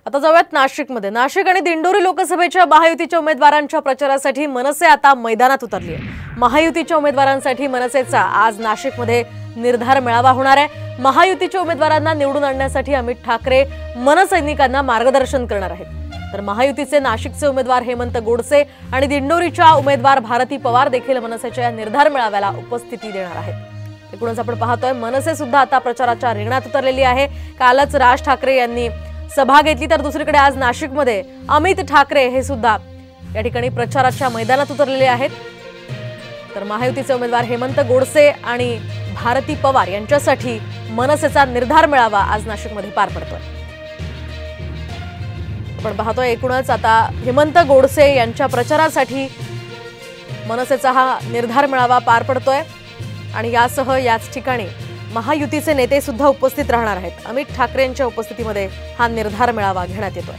आता जाऊयात नाशिकमध्ये। नाशिक आणि दिंडोरी लोकसभेच्या महायुतीच्या उमेदवारांच्या प्रचारासाठी मनसे आता मैदानात उतरली आहे। महायुतीच्या उमेदवारांसाठी मनसेचा आज नाशिकमध्ये निर्धार मेळावा होणार आहे। महायुतीच्या उमेदवारांना निवडून आणण्यासाठी अमित ठाकरे मनसैनिकांना मार्गदर्शन करणार आहेत। तर महायुतीचे नाशिकचे उमेदवार हेमंत गोडसे आणि दिंडोरीच्या उमेदवार भारती पवार देखील मनसेच्या निर्धार मेळाव्याला उपस्थिती देणार आहेत। एकूणच आपण पाहतोय मनसे सुद्धा आता प्रचाराच्या रिंगणात उतरलेली आहे। कालच राज ठाकरे यांनी सभा घेतली, तर दुसरीकडे आज नाशिकमध्ये अमित ठाकरे हे सुद्धा या ठिकाणी प्रचाराच्या मैदानात उतरलेले आहेत। तर महायुतीचे उमेदवार हेमंत गोडसे आणि भारती पवार यांच्यासाठी मनसेचा निर्धार मेळावा आज नाशिकमध्ये पार पडतोय। आपण पाहतोय एकूणच आता हेमंत गोडसे यांच्या प्रचारासाठी मनसेचा हा निर्धार मेळावा पार पडतोय आणि यासह याच ठिकाणी महायुतीचे नेते सुद्धा उपस्थित राहणार आहेत। अमित ठाकरे यांच्या उपस्थितीमध्ये हा निर्धार मेळावा घेण्यात येतोय।